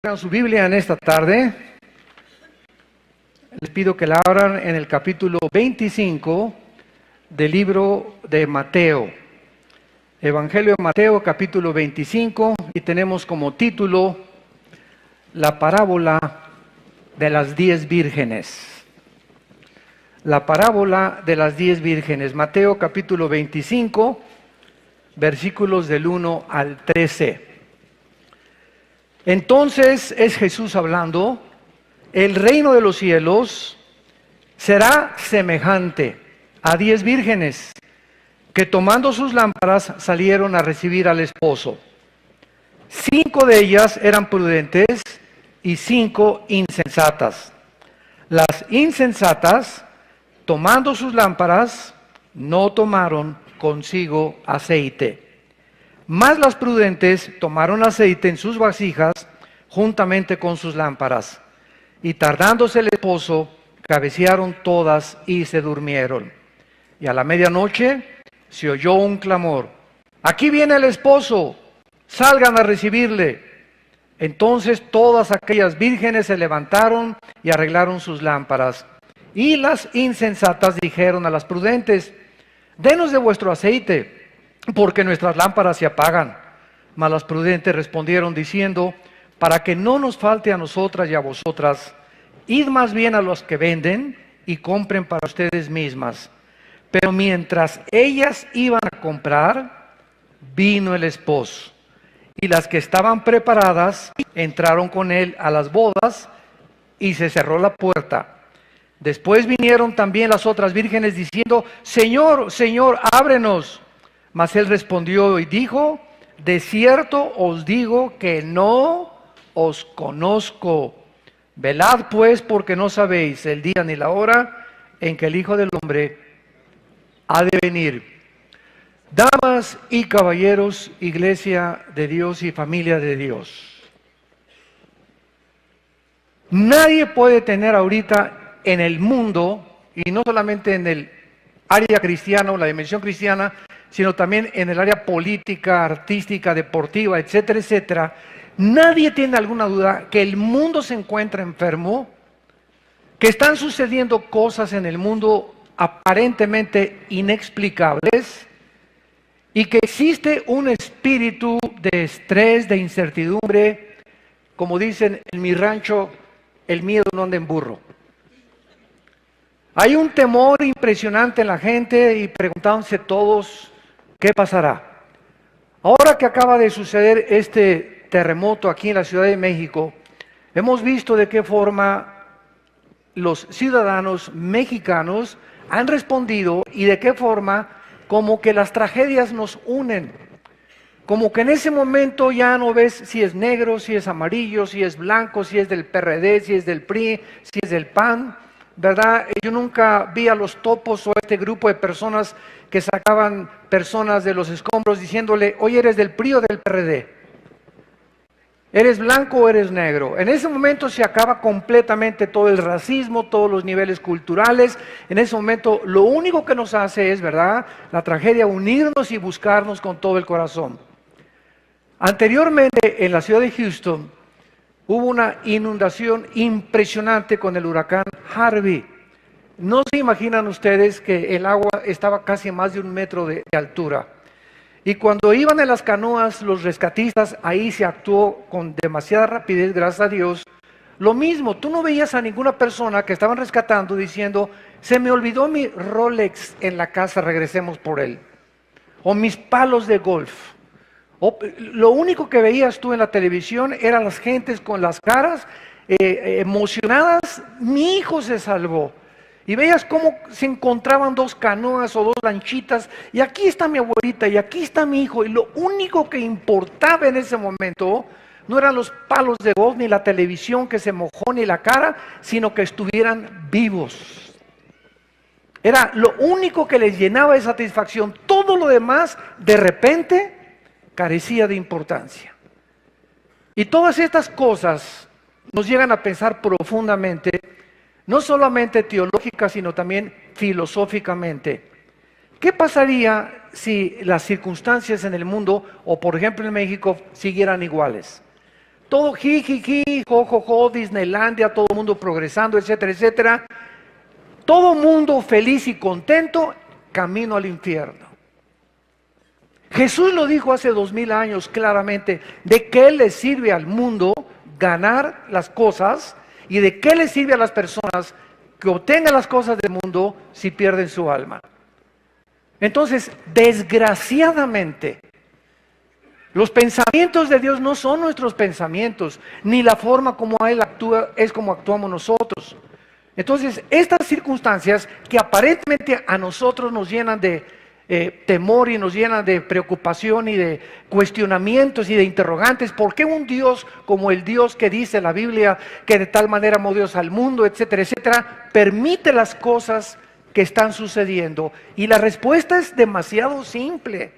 Abran su Biblia en esta tarde. Les pido que la abran en el capítulo 25 del libro de Mateo. Evangelio de Mateo, capítulo 25, y tenemos como título la parábola de las 10 vírgenes. La parábola de las 10 vírgenes. Mateo, capítulo 25, versículos del 1 al 13. Entonces es Jesús hablando: el reino de los cielos será semejante a 10 vírgenes que tomando sus lámparas salieron a recibir al esposo. 5 de ellas eran prudentes y 5 insensatas. Las insensatas, tomando sus lámparas, no tomaron consigo aceite. Mas las prudentes tomaron aceite en sus vasijas juntamente con sus lámparas. Y tardándose el esposo, cabecearon todas y se durmieron. Y a la medianoche se oyó un clamor: ¡aquí viene el esposo! ¡Salgan a recibirle! Entonces todas aquellas vírgenes se levantaron y arreglaron sus lámparas. Y las insensatas dijeron a las prudentes: denos de vuestro aceite, porque nuestras lámparas se apagan. Mas las prudentes respondieron diciendo: para que no nos falte a nosotras y a vosotras, id más bien a los que venden y compren para ustedes mismas. Pero mientras ellas iban a comprar, vino el esposo. Y las que estaban preparadas entraron con él a las bodas y se cerró la puerta. Después vinieron también las otras vírgenes diciendo: Señor, Señor, ábrenos. Mas él respondió y dijo: de cierto os digo que no os conozco. Velad pues, porque no sabéis el día ni la hora en que el Hijo del Hombre ha de venir. Damas y caballeros, iglesia de Dios y familia de Dios, nadie puede tener ahorita en el mundo, y no solamente en el área cristiana o la dimensión cristiana, sino también en el área política, artística, deportiva, etcétera, etcétera, nadie tiene alguna duda que el mundo se encuentra enfermo, que están sucediendo cosas en el mundo aparentemente inexplicables y que existe un espíritu de estrés, de incertidumbre. Como dicen en mi rancho, el miedo no anda en burro. Hay un temor impresionante en la gente y preguntándose todos: ¿qué pasará? Ahora que acaba de suceder este terremoto aquí en la Ciudad de México, hemos visto de qué forma los ciudadanos mexicanos han respondido y de qué forma como que las tragedias nos unen. Como que en ese momento ya no ves si es negro, si es amarillo, si es blanco, si es del PRD, si es del PRI, si es del PAN, ¿verdad? Yo nunca vi a los topos o a este grupo de personas que sacaban personas de los escombros diciéndole: oye, ¿eres del PRI o del PRD? ¿Eres blanco o eres negro? En ese momento se acaba completamente todo el racismo, todos los niveles culturales. En ese momento lo único que nos hace es, ¿verdad?, la tragedia, unirnos y buscarnos con todo el corazón. Anteriormente en la ciudad de Houston hubo una inundación impresionante con el huracán Harvey. No se imaginan ustedes que el agua estaba casi a más de 1 metro de altura. Y cuando iban en las canoas los rescatistas, ahí se actuó con demasiada rapidez, gracias a Dios. Lo mismo, tú no veías a ninguna persona que estaban rescatando diciendo: se me olvidó mi Rolex en la casa, regresemos por él. O mis palos de golf. Lo único que veías tú en la televisión eran las gentes con las caras emocionadas: mi hijo se salvó. Y veías cómo se encontraban 2 canoas o 2 lanchitas, y aquí está mi abuelita, y aquí está mi hijo, y lo único que importaba en ese momento no eran los palos de golf, ni la televisión que se mojó, ni la cara, sino que estuvieran vivos. Era lo único que les llenaba de satisfacción. Todo lo demás, de repente, carecía de importancia. Y todas estas cosas nos llegan a pensar profundamente, no solamente teológica, sino también filosóficamente. ¿Qué pasaría si las circunstancias en el mundo, o por ejemplo en México, siguieran iguales? todo jijiji, jojojo, Disneylandia, todo el mundo progresando, etcétera, etcétera. Todo mundo feliz y contento, camino al infierno. Jesús lo dijo hace 2000 años claramente, de qué le sirve al mundo ganar las cosas y de qué le sirve a las personas que obtengan las cosas del mundo si pierden su alma. Entonces, desgraciadamente, los pensamientos de Dios no son nuestros pensamientos, ni la forma como Él actúa es como actuamos nosotros. Entonces, estas circunstancias que aparentemente a nosotros nos llenan de temor y nos llenan de preocupación y de cuestionamientos y de interrogantes, ¿por qué un Dios como el Dios que dice la Biblia, que de tal manera amó Dios al mundo, etcétera, etcétera, permite las cosas que están sucediendo? Y la respuesta es demasiado simple.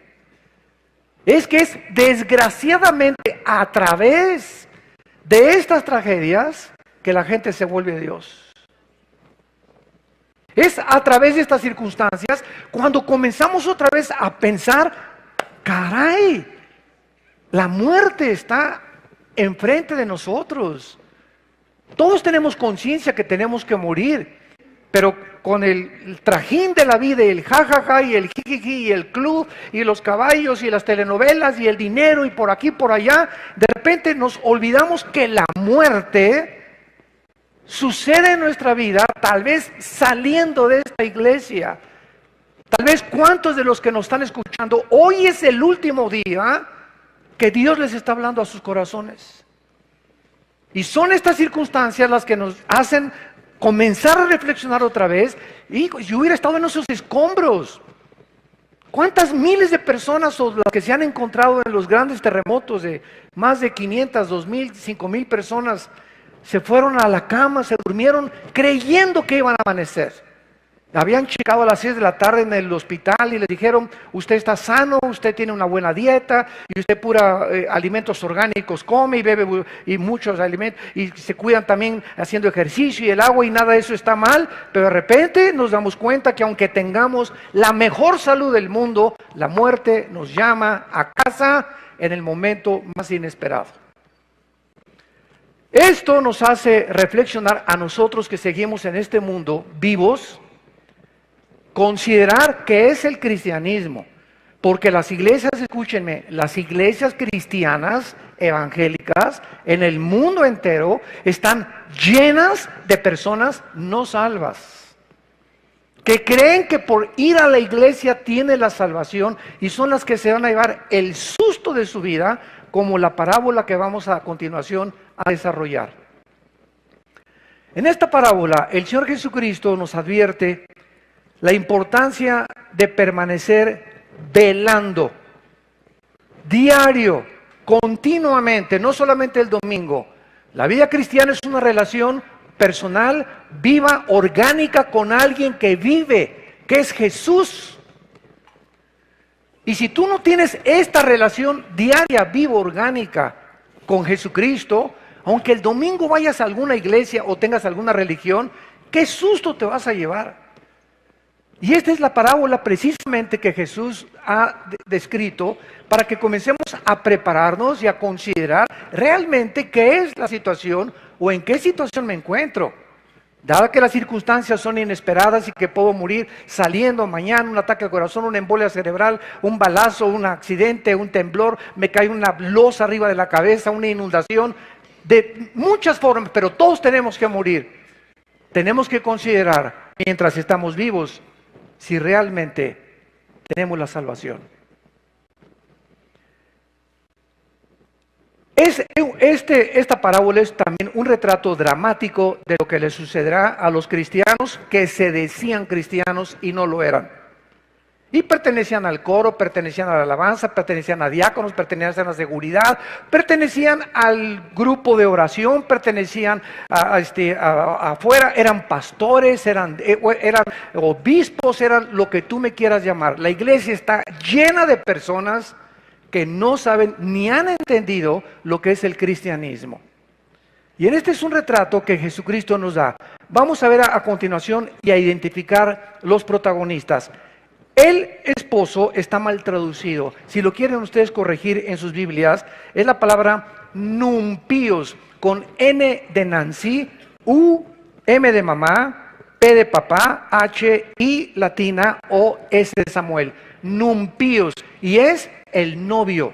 Es que es desgraciadamente a través de estas tragedias que la gente se vuelve a Dios. Es a través de estas circunstancias cuando comenzamos otra vez a pensar, caray, la muerte está enfrente de nosotros. Todos tenemos conciencia que tenemos que morir, pero con el trajín de la vida y el jajaja y el jijiji y el club y los caballos y las telenovelas y el dinero y por aquí por allá, de repente nos olvidamos que la muerte sucede en nuestra vida, tal vez saliendo de esta iglesia. Tal vez cuántos de los que nos están escuchando, hoy es el último día que Dios les está hablando a sus corazones. Y son estas circunstancias las que nos hacen comenzar a reflexionar otra vez. Y yo hubiera estado en esos escombros. ¿Cuántas miles de personas o las que se han encontrado en los grandes terremotos de más de 500, 2000, 5000 personas se fueron a la cama, se durmieron creyendo que iban a amanecer? Habían checado a las 6 de la tarde en el hospital y les dijeron, usted está sano, usted tiene una buena dieta y usted pura alimentos orgánicos come y bebe y muchos alimentos y se cuidan también haciendo ejercicio y el agua y nada de eso está mal, pero de repente nos damos cuenta que aunque tengamos la mejor salud del mundo, la muerte nos llama a casa en el momento más inesperado. Esto nos hace reflexionar a nosotros que seguimos en este mundo vivos, considerar qué es el cristianismo, porque las iglesias, escúchenme, las iglesias cristianas evangélicas en el mundo entero están llenas de personas no salvas, que creen que por ir a la iglesia tiene la salvación y son las que se van a llevar el susto de su vida, como la parábola que vamos a continuación a desarrollar. En esta parábola, el Señor Jesucristo nos advierte la importancia de permanecer velando, diario, continuamente, no solamente el domingo. La vida cristiana es una relación personal, viva, orgánica con alguien que vive, que es Jesús. Y si tú no tienes esta relación diaria, viva, orgánica con Jesucristo, aunque el domingo vayas a alguna iglesia o tengas alguna religión, ¿qué susto te vas a llevar? Y esta es la parábola precisamente que Jesús ha descrito para que comencemos a prepararnos y a considerar realmente qué es la situación o en qué situación me encuentro. Dado que las circunstancias son inesperadas y que puedo morir saliendo mañana, un ataque al corazón, una embolia cerebral, un balazo, un accidente, un temblor, me cae una losa arriba de la cabeza, una inundación, de muchas formas, pero todos tenemos que morir. Tenemos que considerar, mientras estamos vivos, si realmente tenemos la salvación. Esta parábola es también un retrato dramático de lo que le sucederá a los cristianos que se decían cristianos y no lo eran. Y pertenecían al coro, pertenecían a la alabanza, pertenecían a diáconos, pertenecían a la seguridad, pertenecían al grupo de oración, pertenecían afuera, eran pastores, eran obispos, eran lo que tú me quieras llamar. La iglesia está llena de personas que no saben ni han entendido lo que es el cristianismo. Y este es un retrato que Jesucristo nos da. Vamos a ver a continuación y a identificar los protagonistas. El esposo está mal traducido. Si lo quieren ustedes corregir en sus Biblias, es la palabra numpíos, con N de Nancy, U, M de mamá, P de papá, H, I latina, O, S de Samuel. Numpíos, y es el novio.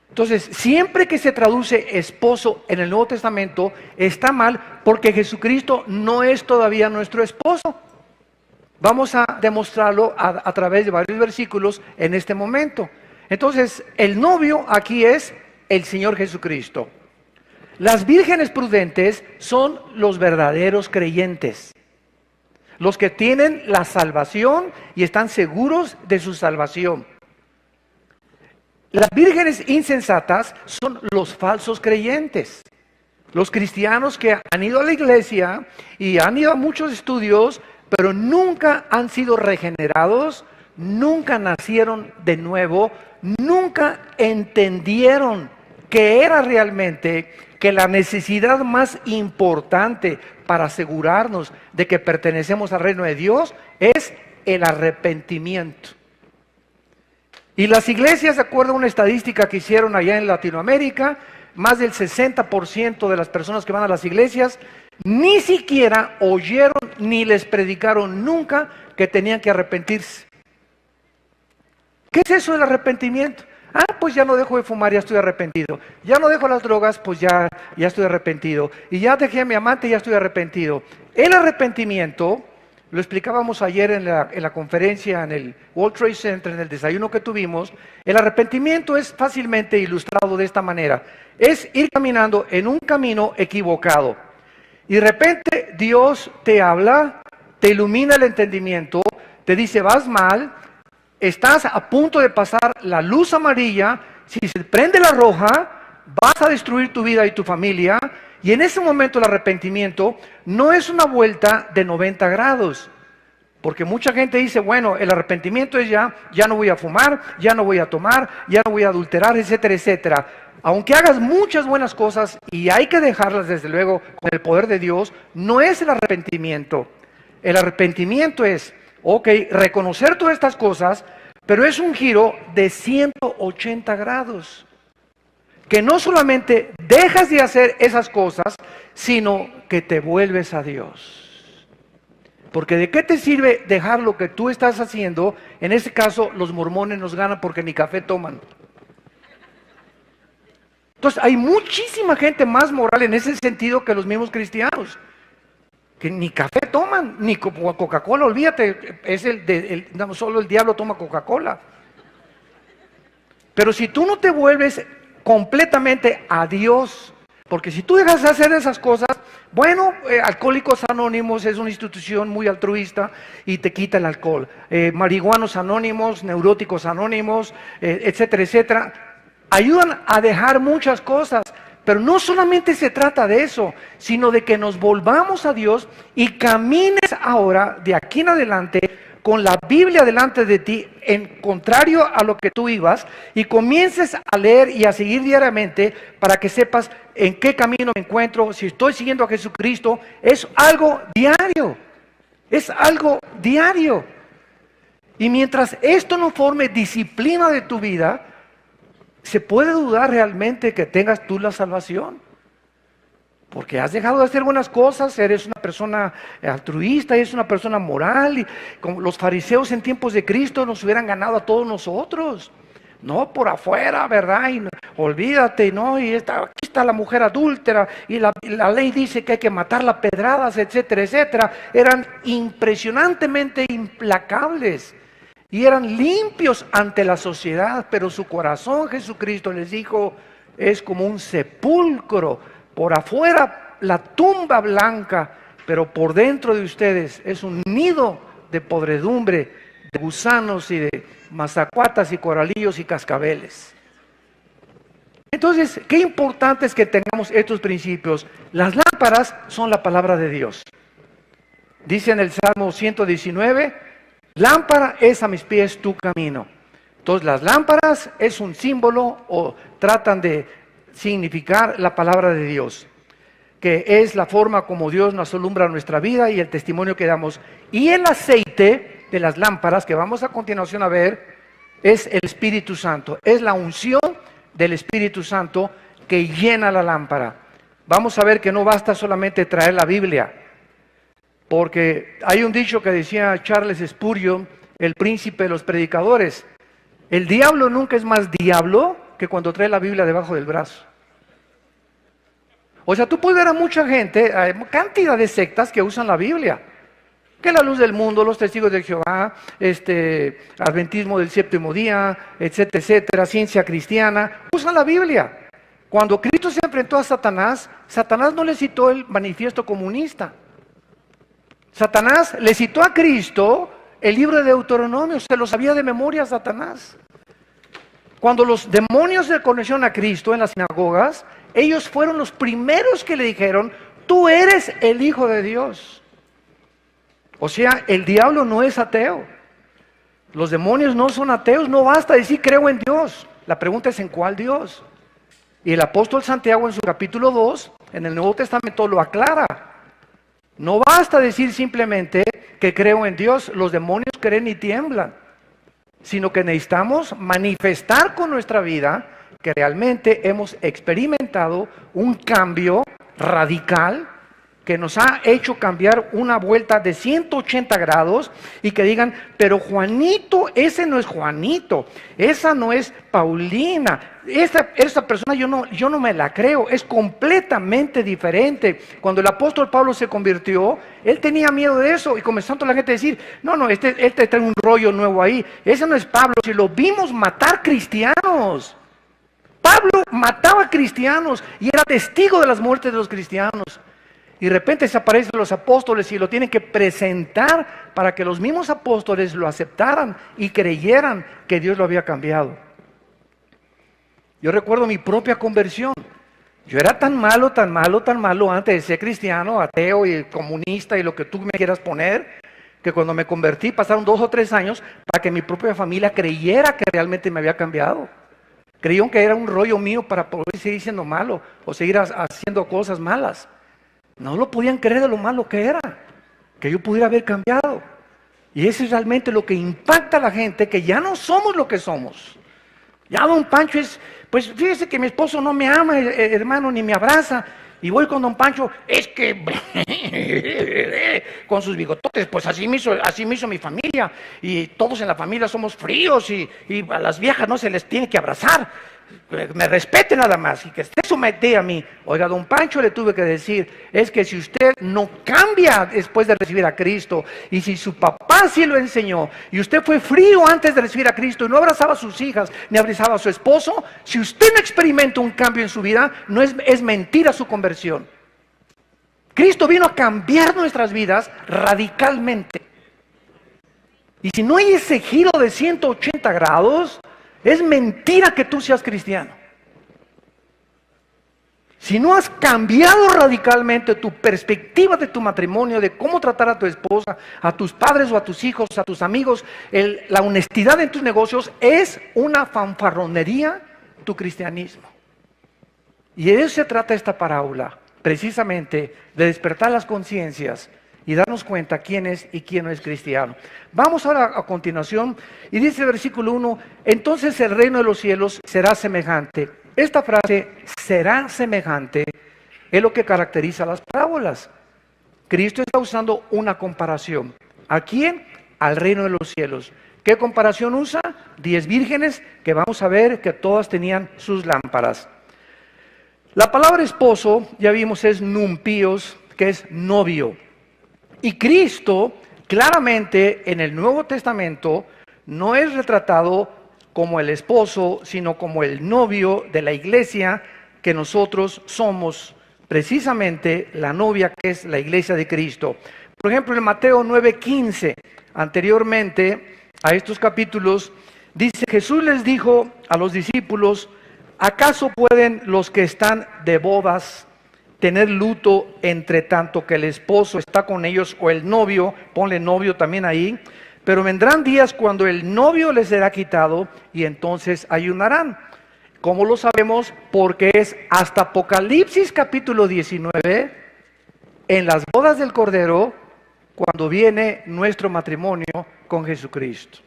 Entonces, siempre que se traduce esposo en el Nuevo Testamento, está mal porque Jesucristo no es todavía nuestro esposo. Vamos a demostrarlo a través de varios versículos en este momento. Entonces, el novio aquí es el Señor Jesucristo. Las vírgenes prudentes son los verdaderos creyentes, los que tienen la salvación y están seguros de su salvación. Las vírgenes insensatas son los falsos creyentes, los cristianos que han ido a la iglesia y han ido a muchos estudios, pero nunca han sido regenerados, nunca nacieron de nuevo, nunca entendieron que era realmente que la necesidad más importante para asegurarnos de que pertenecemos al reino de Dios es el arrepentimiento. Y las iglesias, de acuerdo a una estadística que hicieron allá en Latinoamérica, más del 60% de las personas que van a las iglesias ni siquiera oyeron ni les predicaron nunca que tenían que arrepentirse. ¿Qué es eso del arrepentimiento? Pues ya no dejo de fumar, ya estoy arrepentido. Ya no dejo las drogas, pues ya estoy arrepentido. Y ya dejé a mi amante, ya estoy arrepentido. El arrepentimiento, lo explicábamos ayer en la conferencia en el World Trade Center, en el desayuno que tuvimos. El arrepentimiento es fácilmente ilustrado de esta manera. Es ir caminando en un camino equivocado. Y de repente Dios te habla, te ilumina el entendimiento, te dice vas mal, estás a punto de pasar la luz amarilla, si se prende la roja, vas a destruir tu vida y tu familia. Y en ese momento el arrepentimiento no es una vuelta de 90 grados. Porque mucha gente dice, bueno, el arrepentimiento es ya no voy a fumar, ya no voy a tomar, ya no voy a adulterar, etcétera, etcétera. Aunque hagas muchas buenas cosas, y hay que dejarlas desde luego con el poder de Dios, no es el arrepentimiento. El arrepentimiento es, reconocer todas estas cosas, pero es un giro de 180 grados. Que no solamente dejas de hacer esas cosas, sino que te vuelves a Dios. Porque ¿de qué te sirve dejar lo que tú estás haciendo? En este caso, los mormones nos ganan porque ni café toman. Entonces, hay muchísima gente más moral en ese sentido que los mismos cristianos. Que ni café toman, ni Coca-Cola, olvídate, solo el diablo toma Coca-Cola. Pero si tú no te vuelves completamente a Dios, porque si tú dejas de hacer esas cosas, bueno, Alcohólicos Anónimos es una institución muy altruista y te quita el alcohol. Marihuanos Anónimos, Neuróticos Anónimos, etcétera, etcétera, ayudan a dejar muchas cosas. Pero no solamente se trata de eso, sino de que nos volvamos a Dios y camines ahora, de aquí en adelante, con la Biblia delante de ti, en contrario a lo que tú ibas, y comiences a leer y a seguir diariamente para que sepas en qué camino me encuentro, si estoy siguiendo a Jesucristo. Es algo diario, es algo diario. Y mientras esto no forme disciplina de tu vida, se puede dudar realmente que tengas tú la salvación. Porque has dejado de hacer buenas cosas, eres una persona altruista, eres una persona moral. Y como los fariseos en tiempos de Cristo nos hubieran ganado a todos nosotros. No por afuera, ¿verdad? Y olvídate, ¿no? Y aquí está la mujer adúltera y la ley dice que hay que matarla a pedradas, etcétera, etcétera. Eran impresionantemente implacables. Y eran limpios ante la sociedad, pero su corazón, Jesucristo les dijo, es como un sepulcro. Por afuera la tumba blanca, pero por dentro de ustedes es un nido de podredumbre, de gusanos y de mazacuatas y coralillos y cascabeles. Entonces, qué importante es que tengamos estos principios. Las lámparas son la palabra de Dios. Dice en el Salmo 119, lámpara es a mis pies tu camino. Entonces las lámparas es un símbolo o tratan de significar la palabra de Dios, que es la forma como Dios nos alumbra nuestra vida y el testimonio que damos. Y el aceite de las lámparas, que vamos a continuación a ver, es el Espíritu Santo, es la unción del Espíritu Santo que llena la lámpara. Vamos a ver que no basta solamente traer la Biblia, porque hay un dicho que decía Charles Spurgeon, el príncipe de los predicadores: el diablo nunca es más diablo que cuando trae la Biblia debajo del brazo. O sea, tú puedes ver a mucha gente, hay cantidad de sectas que usan la Biblia, que la luz del mundo, los testigos de Jehová, adventismo del séptimo día, etcétera, etcétera, ciencia cristiana, usan la Biblia. Cuando Cristo se enfrentó a Satanás, Satanás no le citó el manifiesto comunista. Satanás le citó a Cristo el libro de Deuteronomio, se lo sabía de memoria Satanás. Cuando los demonios se conocieron a Cristo en las sinagogas, ellos fueron los primeros que le dijeron: tú eres el Hijo de Dios. O sea, el diablo no es ateo. Los demonios no son ateos, no basta decir creo en Dios. La pregunta es ¿en cuál Dios? Y el apóstol Santiago en su capítulo 2, en el Nuevo Testamento, lo aclara. No basta decir simplemente que creo en Dios, los demonios creen y tiemblan, sino que necesitamos manifestar con nuestra vida que realmente hemos experimentado un cambio radical que nos ha hecho cambiar una vuelta de 180 grados y que digan: pero Juanito, ese no es Juanito, esa no es Paulina, esa persona yo no me la creo, es completamente diferente. Cuando el apóstol Pablo se convirtió, él tenía miedo de eso y comenzó la gente a decir: no, este trae un rollo nuevo ahí, ese no es Pablo, si lo vimos matar cristianos. Pablo mataba cristianos y era testigo de las muertes de los cristianos. Y de repente se aparecen los apóstoles y lo tienen que presentar para que los mismos apóstoles lo aceptaran y creyeran que Dios lo había cambiado. Yo recuerdo mi propia conversión. Yo era tan malo antes de ser cristiano, ateo y comunista y lo que tú me quieras poner, que cuando me convertí pasaron 2 o 3 años para que mi propia familia creyera que realmente me había cambiado. Creyeron que era un rollo mío para poder seguir siendo malo o seguir haciendo cosas malas. No lo podían creer de lo malo que era, que yo pudiera haber cambiado. Y eso es realmente lo que impacta a la gente, que ya no somos lo que somos. Ya don Pancho pues fíjese que mi esposo no me ama, hermano, ni me abraza. Y voy con don Pancho, es que con sus bigototes, pues así me hizo mi familia. Y todos en la familia somos fríos y a las viejas no se les tiene que abrazar. Me respete nada más y que esté sometida a mí. Oiga, don Pancho, le tuve que decir, es que si usted no cambia después de recibir a Cristo, y si su papá sí lo enseñó, y usted fue frío antes de recibir a Cristo, y no abrazaba a sus hijas, ni abrazaba a su esposo, si usted no experimenta un cambio en su vida, no es mentira su conversión. Cristo vino a cambiar nuestras vidas radicalmente. Y si no hay ese giro de 180 grados, es mentira que tú seas cristiano. Si no has cambiado radicalmente tu perspectiva de tu matrimonio, de cómo tratar a tu esposa, a tus padres o a tus hijos, a tus amigos, la honestidad en tus negocios, es una fanfarronería tu cristianismo. Y de eso se trata esta parábola, precisamente de despertar las conciencias y darnos cuenta quién es y quién no es cristiano. Vamos ahora a continuación, y dice el versículo 1, entonces el reino de los cielos será semejante. Esta frase, será semejante, es lo que caracteriza las parábolas. Cristo está usando una comparación. ¿A quién? Al reino de los cielos. ¿Qué comparación usa? 10 vírgenes que vamos a ver que todas tenían sus lámparas. La palabra esposo, ya vimos, es numpios, que es novio. Y Cristo, claramente en el Nuevo Testamento, no es retratado como el esposo, sino como el novio de la iglesia, que nosotros somos precisamente la novia, que es la iglesia de Cristo. Por ejemplo, en Mateo 9:15, anteriormente a estos capítulos, dice: Jesús les dijo a los discípulos, ¿acaso pueden los que están de bodas tener luto entre tanto que el esposo está con ellos, o el novio? Ponle novio también ahí. Pero vendrán días cuando el novio les será quitado y entonces ayunarán. ¿Cómo lo sabemos? Porque es hasta Apocalipsis capítulo 19, en las bodas del Cordero, cuando viene nuestro matrimonio con Jesucristo.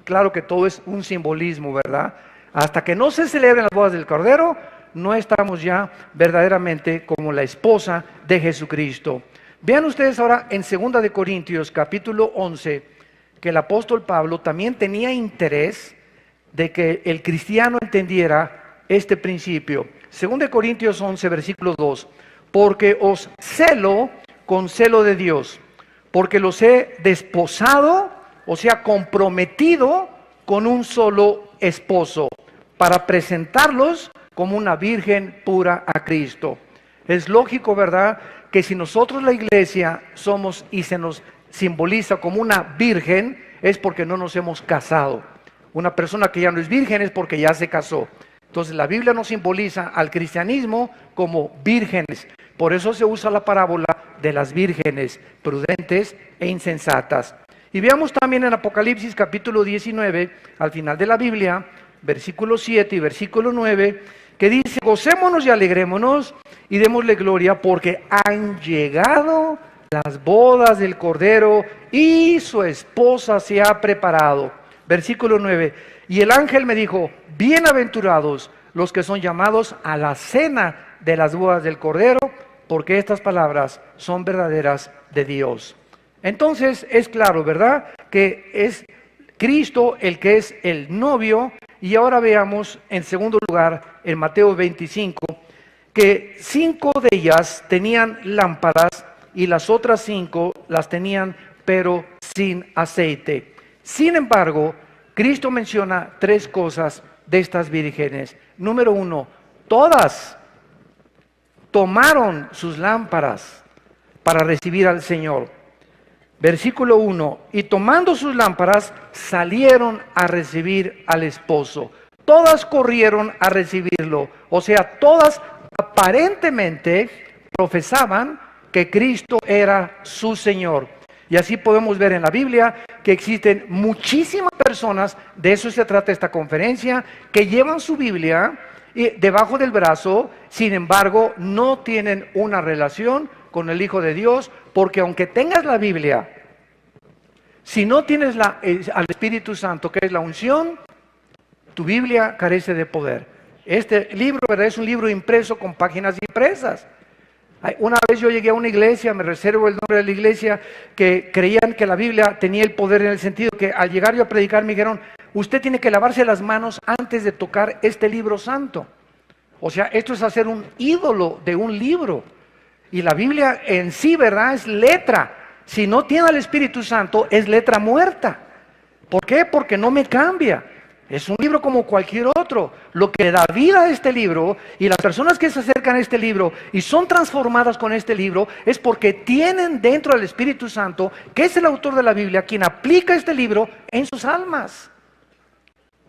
Claro que todo es un simbolismo, ¿verdad? Hasta que no se celebren las bodas del Cordero, no estamos ya verdaderamente como la esposa de Jesucristo. Vean ustedes ahora en 2 de Corintios capítulo 11, que el apóstol Pablo también tenía interés de que el cristiano entendiera este principio. 2 de Corintios 11, versículo 2. Porque os celo con celo de Dios, porque los he desposado, o sea, comprometido con un solo esposo, para presentarlos como una virgen pura a Cristo. Es lógico, ¿verdad?, que si nosotros la iglesia somos y se nos simboliza como una virgen, es porque no nos hemos casado. Una persona que ya no es virgen es porque ya se casó. Entonces la Biblia nos simboliza al cristianismo como vírgenes. Por eso se usa la parábola de las vírgenes prudentes e insensatas. Y veamos también en Apocalipsis capítulo 19, al final de la Biblia, versículo 7 y versículo 9, que dice: gocémonos y alegrémonos y démosle gloria, porque han llegado las bodas del Cordero y su esposa se ha preparado. Versículo 9, y el ángel me dijo: bienaventurados los que son llamados a la cena de las bodas del Cordero, porque estas palabras son verdaderas de Dios. Entonces es claro, ¿verdad?, que es Cristo el que es el novio. Y ahora veamos en segundo lugar en Mateo 25, que 5 de ellas tenían lámparas y las otras 5 las tenían pero sin aceite. Sin embargo, Cristo menciona 3 cosas de estas vírgenes. Número 1, todas tomaron sus lámparas para recibir al Señor. Versículo 1, y tomando sus lámparas salieron a recibir al esposo. Todas corrieron a recibirlo, o sea, todas aparentemente profesaban que Cristo era su Señor. Y así podemos ver en la Biblia que existen muchísimas personas, de eso se trata esta conferencia, que llevan su Biblia debajo del brazo, sin embargo no tienen una relación con el Hijo de Dios, porque aunque tengas la Biblia, si no tienes al Espíritu Santo, que es la unción, tu Biblia carece de poder. Este libro, ¿verdad?, es un libro impreso con páginas impresas. Una vez yo llegué a una iglesia, me reservo el nombre de la iglesia, que creían que la Biblia tenía el poder, en el sentido que al llegar yo a predicar me dijeron: usted tiene que lavarse las manos antes de tocar este libro santo. O sea, esto es hacer un ídolo de un libro. Y la Biblia en sí, ¿verdad?, es letra. Si no tiene al Espíritu Santo, es letra muerta. ¿Por qué? Porque no me cambia. Es un libro como cualquier otro. Lo que da vida a este libro, y las personas que se acercan a este libro y son transformadas con este libro, es porque tienen dentro al Espíritu Santo, que es el autor de la Biblia, quien aplica este libro en sus almas.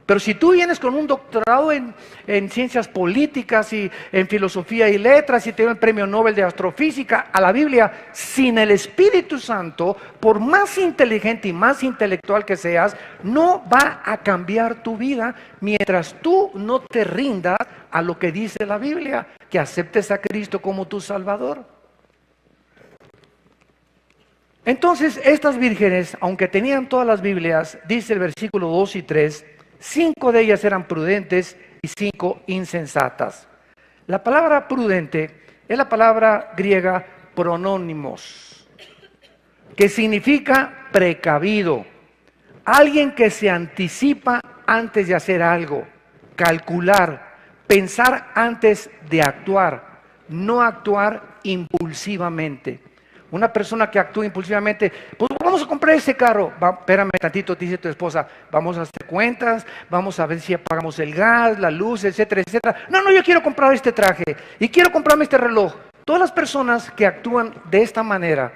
Pero si tú vienes con un doctorado en ciencias políticas y en filosofía y letras y te dan el premio Nobel de astrofísica a la Biblia, sin el Espíritu Santo, por más inteligente y más intelectual que seas, no va a cambiar tu vida mientras tú no te rindas a lo que dice la Biblia, que aceptes a Cristo como tu Salvador. Entonces, estas vírgenes, aunque tenían todas las Biblias, dice el versículo 2 y 3, 5 de ellas eran prudentes y 5 insensatas. La palabra prudente es la palabra griega pronónimos, que significa precavido, alguien que se anticipa antes de hacer algo, calcular, pensar antes de actuar, no actuar impulsivamente. Una persona que actúa impulsivamente: pues vamos a comprar ese carro. Espérame tantito, te dice tu esposa, vamos a hacer cuentas, vamos a ver si apagamos el gas, la luz, etcétera, etcétera. No, yo quiero comprar este traje y quiero comprarme este reloj. Todas las personas que actúan de esta manera,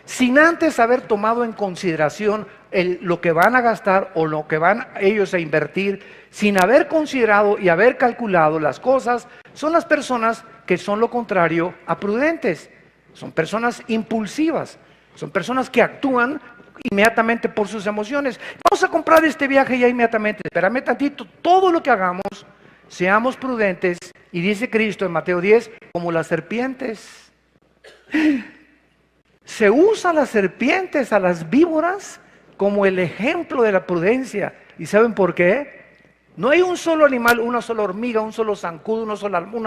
sin antes haber tomado en consideración lo que van a gastar o lo que van ellos a invertir, sin haber considerado y haber calculado las cosas, son las personas que son lo contrario a prudentes. Son personas impulsivas, son personas que actúan inmediatamente por sus emociones. Vamos a comprar este viaje ya inmediatamente. Espérame tantito, todo lo que hagamos, seamos prudentes. Y dice Cristo en Mateo 10, como las serpientes. Se usa a las serpientes, a las víboras, como el ejemplo de la prudencia. ¿Y saben por qué? No hay un solo animal, una sola hormiga, un solo zancudo, una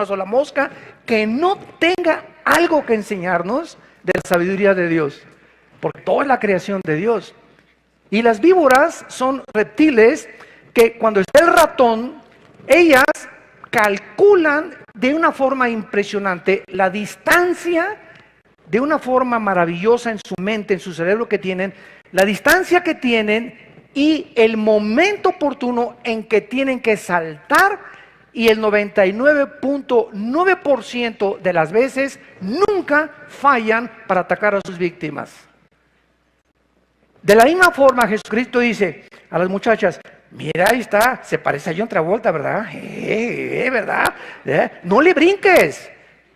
sola mosca que no tenga algo que enseñarnos de la sabiduría de Dios. Porque toda es la creación de Dios. Y las víboras son reptiles que cuando está el ratón, ellas calculan de una forma impresionante la distancia, de una forma maravillosa en su mente, en su cerebro que tienen, la distancia que tienen y el momento oportuno en que tienen que saltar, y el 99.9% de las veces nunca fallan para atacar a sus víctimas. De la misma forma, Jesucristo dice a las muchachas: mira, ahí está, se parece a John Travolta, ¿verdad? ¿Verdad? No le brinques,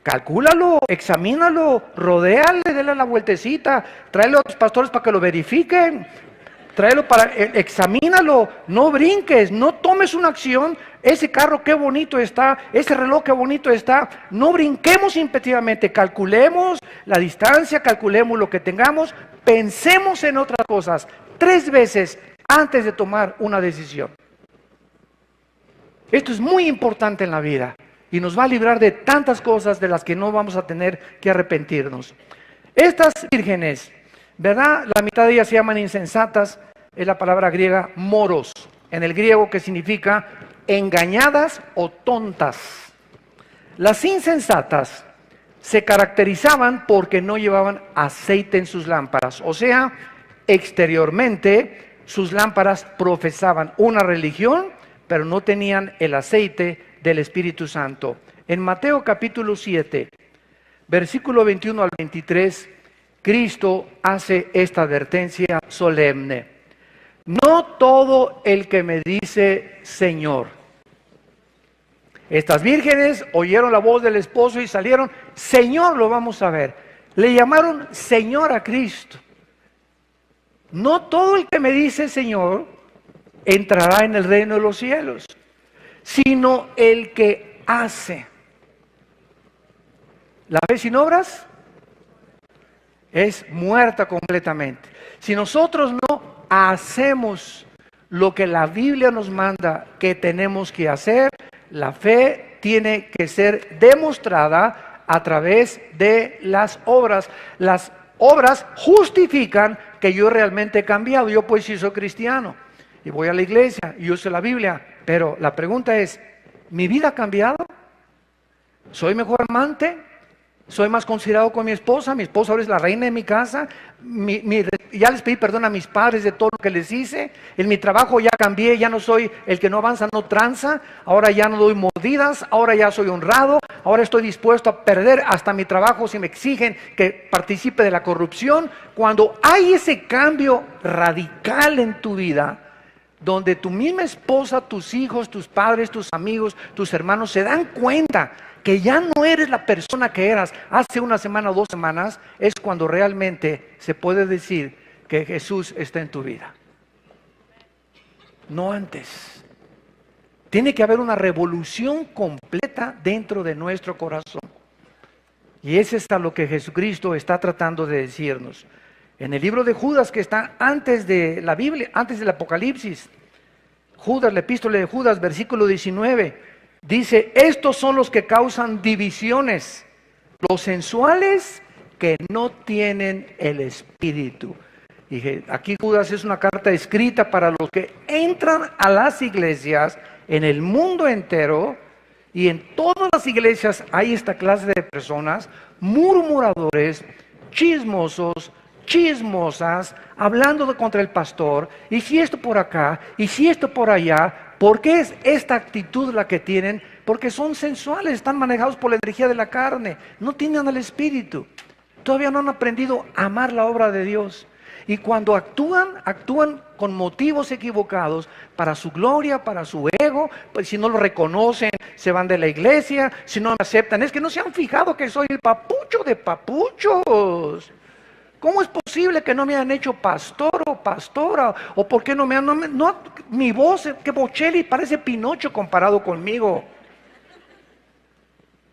calcúlalo, examínalo, rodéale, dale la vueltecita, tráelo a tus pastores para que lo verifiquen, examínalo, no brinques, no tomes una acción. Ese carro qué bonito está, ese reloj qué bonito está. No brinquemos impetitivamente, calculemos la distancia, calculemos lo que tengamos, pensemos en otras cosas 3 veces antes de tomar una decisión. Esto es muy importante en la vida y nos va a librar de tantas cosas de las que no vamos a tener que arrepentirnos. Estas vírgenes, ¿verdad? La mitad de ellas se llaman insensatas, es la palabra griega moros, en el griego, que significa engañadas o tontas. Las insensatas se caracterizaban porque no llevaban aceite en sus lámparas, o sea, exteriormente sus lámparas profesaban una religión, pero no tenían el aceite del Espíritu Santo. En Mateo capítulo 7, versículo 21 al 23, Cristo hace esta advertencia solemne: no todo el que me dice Señor. Estas vírgenes oyeron la voz del esposo y salieron: Señor, lo vamos a ver. Le llamaron Señor a Cristo. No todo el que me dice Señor entrará en el reino de los cielos, sino el que hace. La fe sin obras es muerta completamente. Si nosotros no hacemos lo que la Biblia nos manda que tenemos que hacer, la fe tiene que ser demostrada a través de las obras. Las obras justifican que yo realmente he cambiado. Yo pues sí soy cristiano y voy a la iglesia y uso la Biblia, pero la pregunta es: ¿mi vida ha cambiado? ¿Soy mejor amante? ¿Soy más considerado con mi esposa? Mi esposa ahora es la reina de mi casa. Ya les pedí perdón a mis padres de todo lo que les hice. En mi trabajo ya cambié, ya no soy el que no avanza, no tranza. Ahora ya no doy mordidas, ahora ya soy honrado. Ahora estoy dispuesto a perder hasta mi trabajo si me exigen que participe de la corrupción. Cuando hay ese cambio radical en tu vida, donde tu misma esposa, tus hijos, tus padres, tus amigos, tus hermanos se dan cuenta que ya no eres la persona que eras hace una semana o 2 semanas, es cuando realmente se puede decir que Jesús está en tu vida. No antes. Tiene que haber una revolución completa dentro de nuestro corazón. Y es a lo que Jesucristo está tratando de decirnos. En el libro de Judas, que está antes de la Biblia, antes del Apocalipsis, Judas, la epístola de Judas, versículo 19, dice: estos son los que causan divisiones, los sensuales que no tienen el Espíritu. Y aquí Judas es una carta escrita para los que entran a las iglesias en el mundo entero, y en todas las iglesias hay esta clase de personas: murmuradores, chismosos, chismosas, hablando contra el pastor, y si esto por acá, y si esto por allá. ¿Por qué es esta actitud la que tienen? Porque son sensuales, están manejados por la energía de la carne, no tienen el Espíritu, todavía no han aprendido a amar la obra de Dios. Y cuando actúan con motivos equivocados, para su gloria, para su ego. Pues si no lo reconocen, se van de la iglesia. Si no me aceptan, es que no se han fijado que soy el papucho de papuchos. ¿Cómo es posible que no me hayan hecho pastor o pastora? ¿O por qué no me han... mi voz, que Bocelli parece Pinocho comparado conmigo?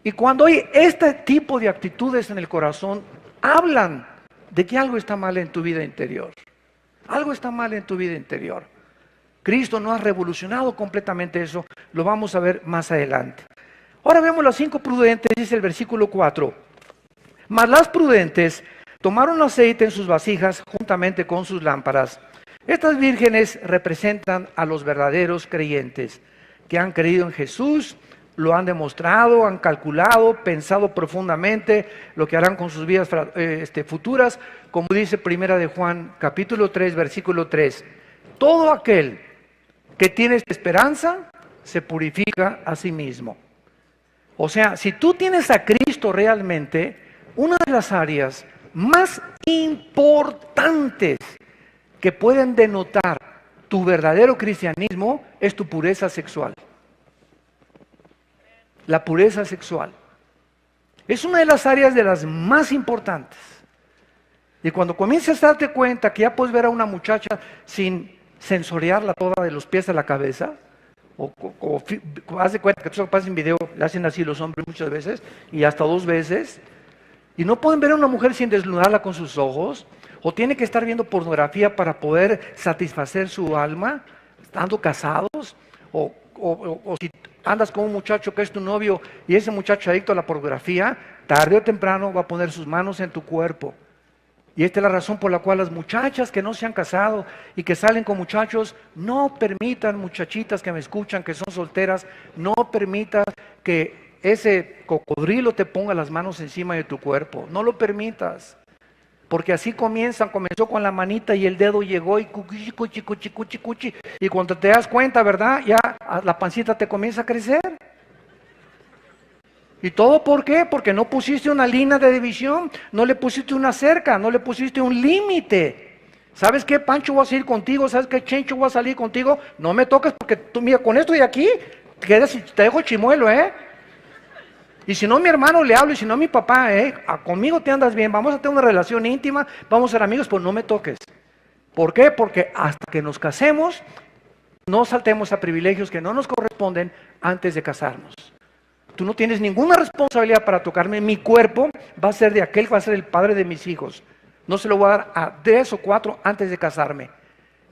Y cuando hay este tipo de actitudes en el corazón, hablan de que algo está mal en tu vida interior. Algo está mal en tu vida interior. Cristo no ha revolucionado completamente eso, lo vamos a ver más adelante. Ahora vemos las 5 prudentes, dice el versículo 4. Mas las prudentes tomaron aceite en sus vasijas juntamente con sus lámparas. Estas vírgenes representan a los verdaderos creyentes que han creído en Jesús, lo han demostrado, han calculado, pensado profundamente lo que harán con sus vidas futuras, como dice Primera de Juan, capítulo 3, versículo 3. Todo aquel que tiene esta esperanza se purifica a sí mismo. O sea, si tú tienes a Cristo realmente, una de las áreas más importantes que pueden denotar tu verdadero cristianismo es tu pureza sexual. La pureza sexual es una de las áreas de las más importantes. Y cuando comienzas a darte cuenta que ya puedes ver a una muchacha sin sensoriarla toda de los pies a la cabeza, o haz de cuenta que tú pasas en video, le hacen así los hombres muchas veces, y hasta 2 veces, y no pueden ver a una mujer sin desnudarla con sus ojos, o tiene que estar viendo pornografía para poder satisfacer su alma, estando casados, o si andas con un muchacho que es tu novio y ese muchacho adicto a la pornografía, tarde o temprano va a poner sus manos en tu cuerpo. Y esta es la razón por la cual las muchachas que no se han casado y que salen con muchachos, no permitan, muchachitas que me escuchan, que son solteras, no permitas que ese cocodrilo te ponga las manos encima de tu cuerpo. No lo permitas. Porque así comenzó con la manita y el dedo llegó y cuchi, cuchi, cuchi, cuchi, cuchi. Y cuando te das cuenta, ¿verdad? Ya la pancita te comienza a crecer. ¿Y todo por qué? Porque no pusiste una línea de división, no le pusiste una cerca, no le pusiste un límite. ¿Sabes qué, Pancho, voy a salir contigo? ¿Sabes qué, Chencho, voy a salir contigo? No me toques porque tú, mira, con esto de aquí, te dejo chimuelo, ¿eh? Y si no, mi hermano le hablo, y si no, mi papá, conmigo te andas bien, vamos a tener una relación íntima, vamos a ser amigos, pues no me toques. ¿Por qué? Porque hasta que nos casemos, no saltemos a privilegios que no nos corresponden antes de casarnos. Tú no tienes ninguna responsabilidad para tocarme. Mi cuerpo va a ser de aquel que va a ser el padre de mis hijos. No se lo voy a dar a 3 o 4 antes de casarme.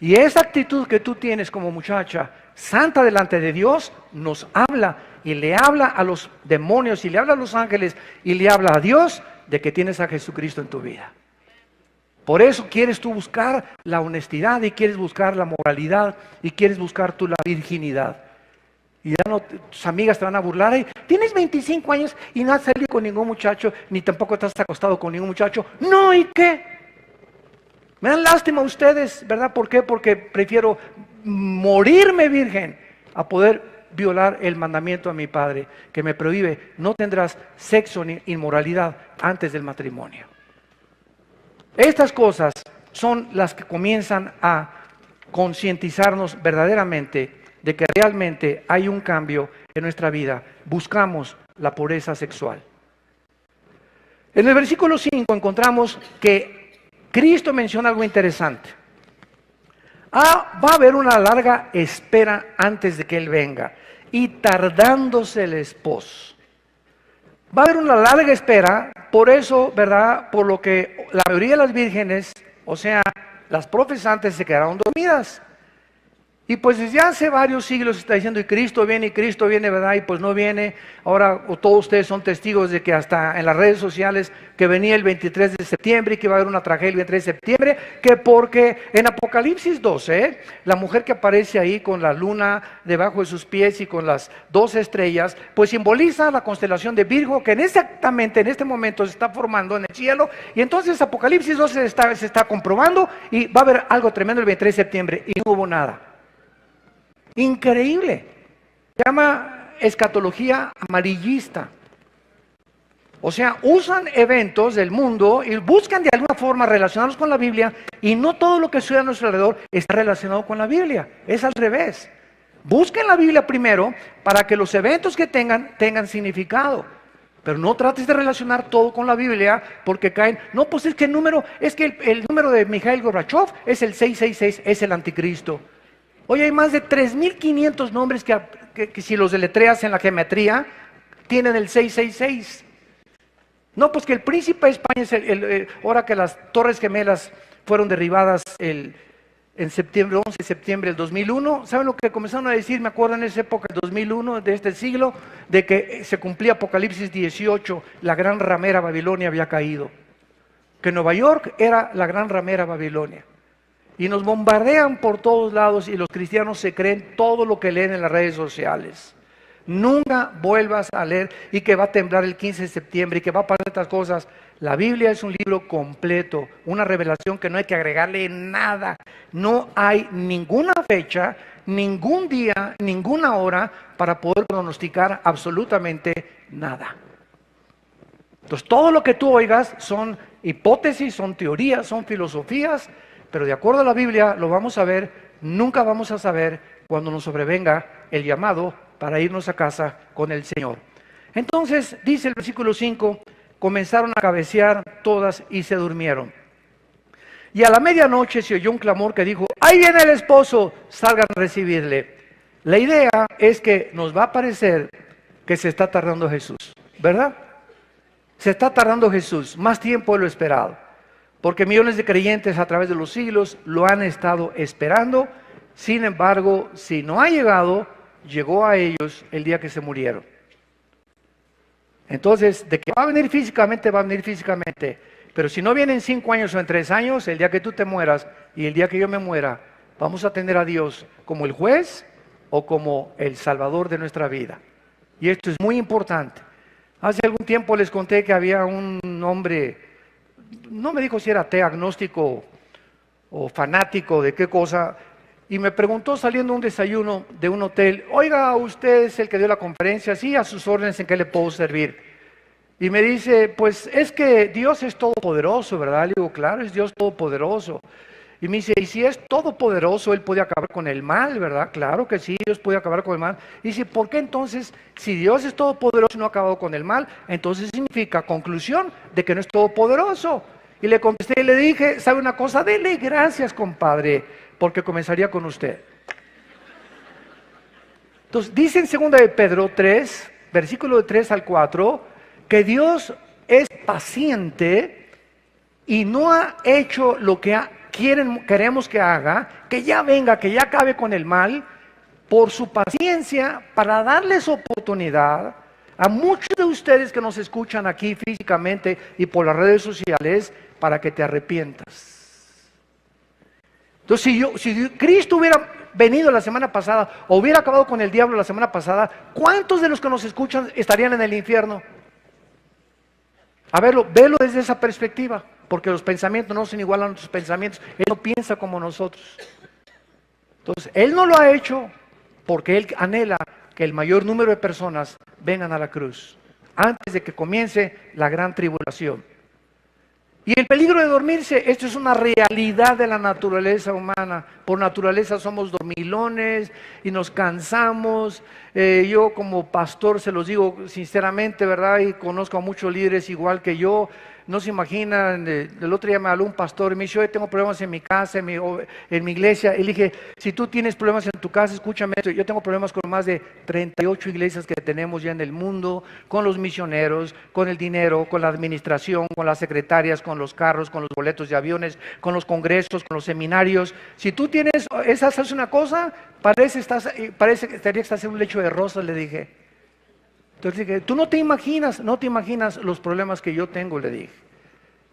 Y esa actitud que tú tienes como muchacha, santa delante de Dios, nos habla y le habla a los demonios y le habla a los ángeles y le habla a Dios de que tienes a Jesucristo en tu vida. Por eso quieres tú buscar la honestidad y quieres buscar la moralidad y quieres buscar tú la virginidad. Y ya no, tus amigas te van a burlar. Ay, tienes 25 años y no has salido con ningún muchacho, ni tampoco te has acostado con ningún muchacho. No, ¿y qué? Me dan lástima a ustedes, ¿verdad? ¿Por qué? Porque prefiero morirme virgen a poder violar el mandamiento a mi padre, que me prohíbe, no tendrás sexo ni inmoralidad antes del matrimonio. Estas cosas son las que comienzan a concientizarnos verdaderamente de que realmente hay un cambio en nuestra vida. Buscamos la pureza sexual. En el versículo 5 encontramos que Cristo menciona algo interesante. Va a haber una larga espera antes de que Él venga, y tardándose el esposo. Va a haber una larga espera, por eso, ¿verdad? Por lo que la mayoría de las vírgenes, o sea, las profesantes, se quedaron dormidas. Y pues desde hace varios siglos se está diciendo, y Cristo viene, ¿verdad? Y pues no viene. Ahora todos ustedes son testigos de que hasta en las redes sociales que venía el 23 de septiembre y que iba a haber una tragedia el 23 de septiembre, que porque en Apocalipsis 12, la mujer que aparece ahí con la luna debajo de sus pies y con las 12 estrellas, pues simboliza la constelación de Virgo, que exactamente en este momento se está formando en el cielo. Y entonces Apocalipsis 12 se está comprobando y va a haber algo tremendo el 23 de septiembre, y no hubo nada. Increíble. Se llama escatología amarillista. O sea, usan eventos del mundo y buscan de alguna forma relacionarlos con la Biblia, y no todo lo que sucede a nuestro alrededor está relacionado con la Biblia. Es al revés. Busquen la Biblia primero para que los eventos que tengan significado. Pero no trates de relacionar todo con la Biblia, porque caen. No, pues es que el número de Mikhail Gorbachev es el 666, es el anticristo. Hoy hay más de 3.500 nombres que si los deletreas en la geometría, tienen el 666. No, pues que el príncipe de España es ahora que las Torres Gemelas fueron derribadas el en septiembre, 11 de septiembre del 2001. ¿Saben lo que comenzaron a decir? Me acuerdo en esa época, el 2001, de este siglo, de que se cumplía Apocalipsis 18, la gran ramera Babilonia había caído. Que Nueva York era la gran ramera Babilonia. Y nos bombardean por todos lados y los cristianos se creen todo lo que leen en las redes sociales. Nunca vuelvas a leer y que va a temblar el 15 de septiembre y que va a pasar estas cosas. La Biblia es un libro completo, una revelación que no hay que agregarle nada. No hay ninguna fecha, ningún día, ninguna hora para poder pronosticar absolutamente nada. Entonces todo lo que tú oigas son hipótesis, son teorías, son filosofías, pero de acuerdo a la Biblia lo vamos a ver, nunca vamos a saber cuando nos sobrevenga el llamado para irnos a casa con el Señor. Entonces, dice el versículo 5, comenzaron a cabecear todas y se durmieron. Y a la medianoche se oyó un clamor que dijo, ¡ahí viene el esposo! Salgan a recibirle. La idea es que nos va a parecer que se está tardando Jesús, ¿verdad? Se está tardando Jesús, más tiempo de lo esperado. Porque millones de creyentes a través de los siglos lo han estado esperando. Sin embargo, si no ha llegado, llegó a ellos el día que se murieron. Entonces, de que va a venir físicamente, va a venir físicamente. Pero si no viene en 5 años o en 3 años, el día que tú te mueras y el día que yo me muera, vamos a tener a Dios como el juez o como el salvador de nuestra vida. Y esto es muy importante. Hace algún tiempo les conté que había un hombre, no me dijo si era ateo, agnóstico o fanático de qué cosa, y me preguntó saliendo a un desayuno de un hotel, oiga, usted es el que dio la conferencia, sí, a sus órdenes, ¿en qué le puedo servir? Y me dice, pues es que Dios es todopoderoso, ¿verdad? Le digo, claro, es Dios todopoderoso. Y me dice, y si es todopoderoso, Él puede acabar con el mal, ¿verdad? Claro que sí, Dios puede acabar con el mal. Y dice, ¿por qué entonces, si Dios es todopoderoso y no ha acabado con el mal, entonces significa conclusión de que no es todopoderoso? Y le contesté y le dije, ¿sabe una cosa? Dele gracias, compadre, porque comenzaría con usted. Entonces, dice en 2 de Pedro 3, versículo de 3 al 4, que Dios es paciente y no ha hecho lo que queremos que haga, que ya venga, que ya acabe con el mal, por su paciencia, para darles oportunidad a muchos de ustedes que nos escuchan aquí físicamente y por las redes sociales, para que te arrepientas. Entonces, si Cristo hubiera venido la semana pasada, o hubiera acabado con el diablo la semana pasada, ¿cuántos de los que nos escuchan estarían en el infierno? A verlo, velo desde esa perspectiva, porque los pensamientos no son igual a nuestros pensamientos. Él no piensa como nosotros. Entonces, Él no lo ha hecho porque Él anhela que el mayor número de personas vengan a la cruz, antes de que comience la gran tribulación. Y el peligro de dormirse, esto es una realidad de la naturaleza humana. Por naturaleza somos dormilones y nos cansamos. Yo como pastor se los digo sinceramente, ¿verdad? Y conozco a muchos líderes igual que yo. No se imaginan, el otro día me habló un pastor y me dijo, yo tengo problemas en mi casa, en mi iglesia. Y le dije, si tú tienes problemas en tu casa, escúchame esto, yo tengo problemas con más de 38 iglesias que tenemos ya en el mundo, con los misioneros, con el dinero, con la administración, con las secretarias, con los carros, con los boletos de aviones, con los congresos, con los seminarios. Si tú tienes, esa es una cosa, parece que estás en un lecho de rosas, le dije. Entonces dije, tú no te imaginas los problemas que yo tengo, le dije.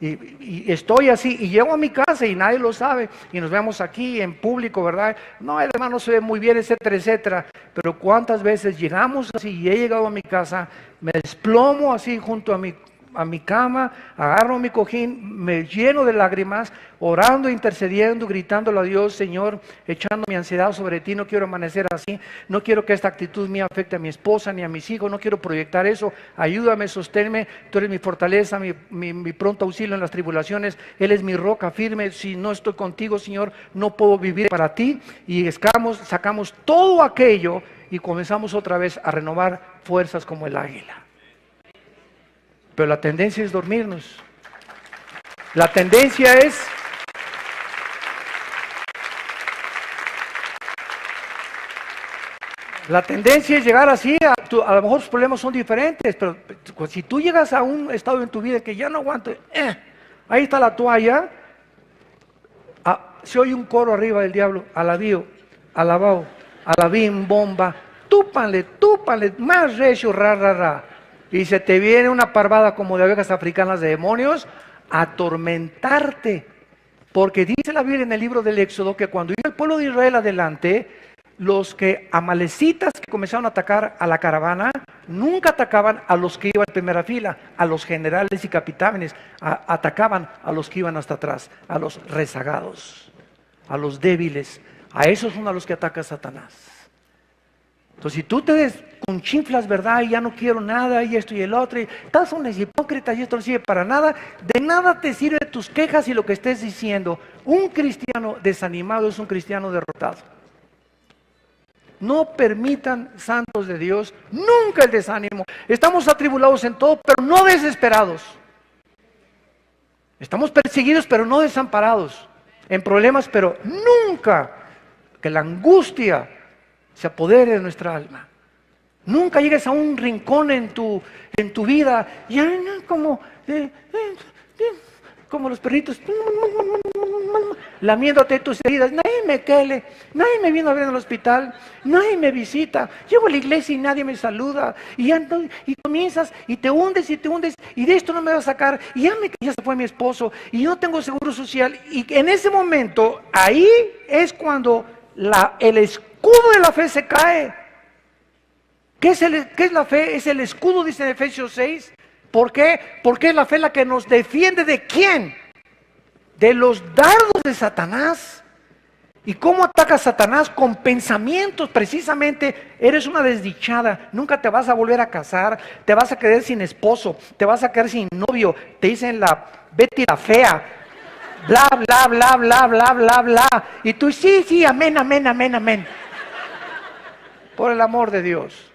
Y estoy así, y llego a mi casa y nadie lo sabe, y nos vemos aquí en público, ¿verdad? No, el hermano se ve muy bien, etcétera, etcétera. Pero cuántas veces llegamos así, y he llegado a mi casa, me desplomo así junto a mi cama, agarro mi cojín, me lleno de lágrimas, orando, intercediendo, gritándole a Dios, Señor, echando mi ansiedad sobre ti, no quiero amanecer así, no quiero que esta actitud mía afecte a mi esposa ni a mis hijos, no quiero proyectar eso, ayúdame, sosténme, tú eres mi fortaleza, mi pronto auxilio en las tribulaciones, Él es mi roca firme, si no estoy contigo, Señor, no puedo vivir para ti, y sacamos todo aquello y comenzamos otra vez a renovar fuerzas como el águila. Pero la tendencia es dormirnos. La tendencia es llegar así, a lo mejor los problemas son diferentes, pero si tú llegas a un estado en tu vida que ya no aguanto, ahí está la toalla, se oye un coro arriba del diablo, alabío, alabao, alabim, bomba, túpanle, túpanle, más recio, ra, ra, ra. Y se te viene una parvada como de abejas africanas de demonios a atormentarte. Porque dice la Biblia en el libro del Éxodo que cuando iba el pueblo de Israel adelante, los que amalecitas que comenzaron a atacar a la caravana, nunca atacaban a los que iban en primera fila, a los generales y capitanes, atacaban a los que iban hasta atrás, a los rezagados, a los débiles. A esos son a los que ataca Satanás. Entonces, si tú te desconchinflas, ¿verdad? Y ya no quiero nada, y esto y el otro, y estás unas hipócritas y esto no sirve para nada, de nada te sirve tus quejas y lo que estés diciendo. Un cristiano desanimado es un cristiano derrotado. No permitan, santos de Dios, nunca el desánimo. Estamos atribulados en todo, pero no desesperados. Estamos perseguidos, pero no desamparados. En problemas, pero nunca que la angustia se apodere de nuestra alma. Nunca llegues a un rincón en tu vida y como los perritos lamiéndote tus heridas. Nadie me quele, nadie me viene a ver en el hospital, nadie me visita. Llego a la iglesia y nadie me saluda. Y comienzas y te hundes y de esto no me va a sacar. Y ya se fue mi esposo y yo no tengo seguro social. Y en ese momento, ahí es cuando el escudo de la fe se cae. ¿Qué es la fe? Es el escudo, dice en Efesios 6. ¿Por qué? Porque es la fe la que nos defiende ¿de quién? De los dardos de Satanás. ¿Y cómo ataca Satanás? Con pensamientos. Precisamente, eres una desdichada, nunca te vas a volver a casar, te vas a quedar sin esposo, te vas a quedar sin novio, te dicen la Betty la fea, bla, bla, bla, bla, bla, bla, bla. Y tú, sí, amén, amén, amén, amén. Por el amor de Dios.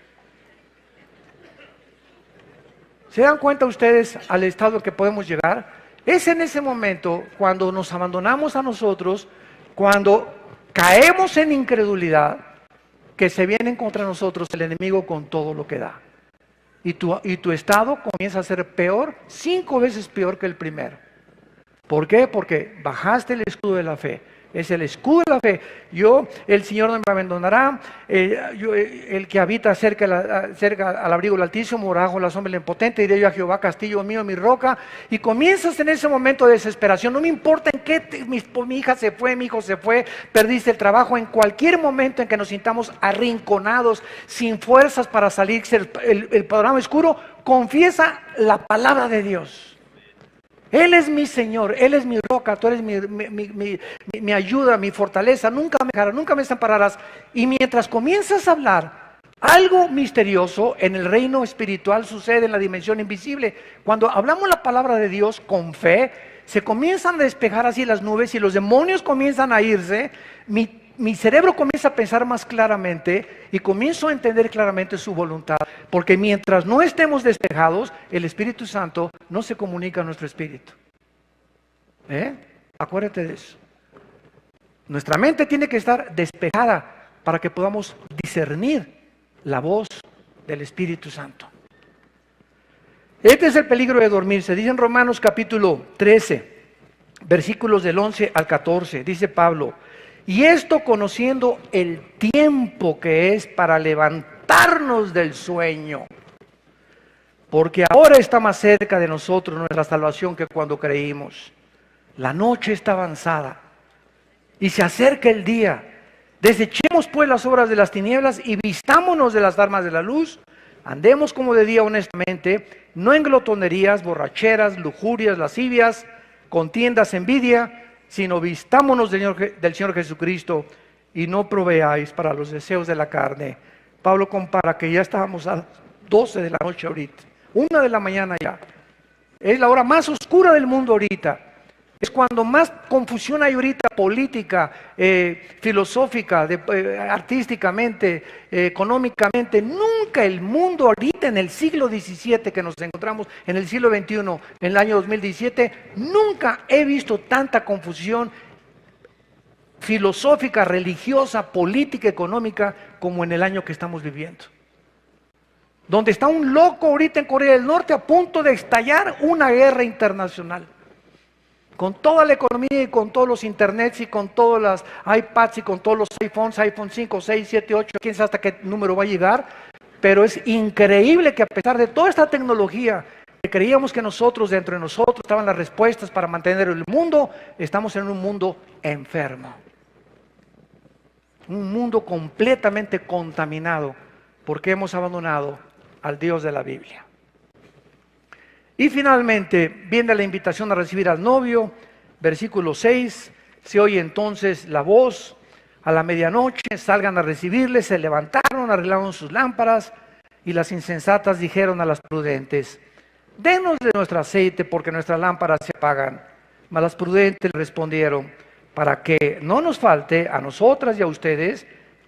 ¿Se dan cuenta ustedes al estado que podemos llegar? Es en ese momento cuando nos abandonamos a nosotros, cuando caemos en incredulidad, que se viene contra nosotros el enemigo con todo lo que da. Y tu estado comienza a ser peor, 5 veces peor que el primero. ¿Por qué? Porque bajaste el escudo de la fe. Es el escudo de la fe. El Señor no me abandonará. El que habita cerca al abrigo del Altísimo, morará bajo la sombra del Impotente. Diré yo a Jehová, castillo mío, mi roca. Y comienzas en ese momento de desesperación. No me importa en qué mi hija se fue, mi hijo se fue, perdiste el trabajo. En cualquier momento en que nos sintamos arrinconados, sin fuerzas para salir el panorama oscuro, confiesa la palabra de Dios. Él es mi Señor, Él es mi roca, tú eres mi ayuda, mi fortaleza, nunca me dejarás, nunca me desampararás. Y mientras comienzas a hablar, algo misterioso en el reino espiritual sucede en la dimensión invisible. Cuando hablamos la palabra de Dios con fe, se comienzan a despejar así las nubes y los demonios comienzan a irse. Mi cerebro comienza a pensar más claramente y comienzo a entender claramente su voluntad. Porque mientras no estemos despejados, el Espíritu Santo no se comunica a nuestro espíritu. Acuérdate de eso. Nuestra mente tiene que estar despejada para que podamos discernir la voz del Espíritu Santo. Este es el peligro de dormirse. Dice en Romanos capítulo 13, versículos del 11 al 14, dice Pablo: y esto conociendo el tiempo que es para levantarnos del sueño, porque ahora está más cerca de nosotros nuestra salvación que cuando creímos. La noche está avanzada y se acerca el día. Desechemos pues las obras de las tinieblas y vistámonos de las armas de la luz. Andemos como de día honestamente, no en glotonerías, borracheras, lujurias, lascivias, contiendas, envidia, sino vistámonos del Señor Jesucristo y no proveáis para los deseos de la carne. Pablo compara que ya estábamos a 12 de la noche ahorita, 1 de la mañana ya. Es la hora más oscura del mundo ahorita. Es cuando más confusión hay ahorita, política, filosófica, artísticamente, económicamente. Nunca el mundo ahorita en el siglo XVII, que nos encontramos en el siglo XXI, en el año 2017, nunca he visto tanta confusión filosófica, religiosa, política, económica, como en el año que estamos viviendo. Donde está un loco ahorita en Corea del Norte a punto de estallar una guerra internacional. Con toda la economía y con todos los internets y con todas las iPads y con todos los iPhones, iPhone 5, 6, 7, 8, quién sabe hasta qué número va a llegar, pero es increíble que a pesar de toda esta tecnología, que creíamos que nosotros, dentro de nosotros, estaban las respuestas para mantener el mundo, estamos en un mundo enfermo. Un mundo completamente contaminado porque hemos abandonado al Dios de la Biblia. Y finalmente viene la invitación a recibir al novio, versículo 6, se oye entonces la voz, a la medianoche salgan a recibirle, se levantaron, arreglaron sus lámparas, y las insensatas dijeron a las prudentes, denos de nuestro aceite porque nuestras lámparas se apagan. Mas las prudentes respondieron, para que no nos falte a nosotras y a ustedes,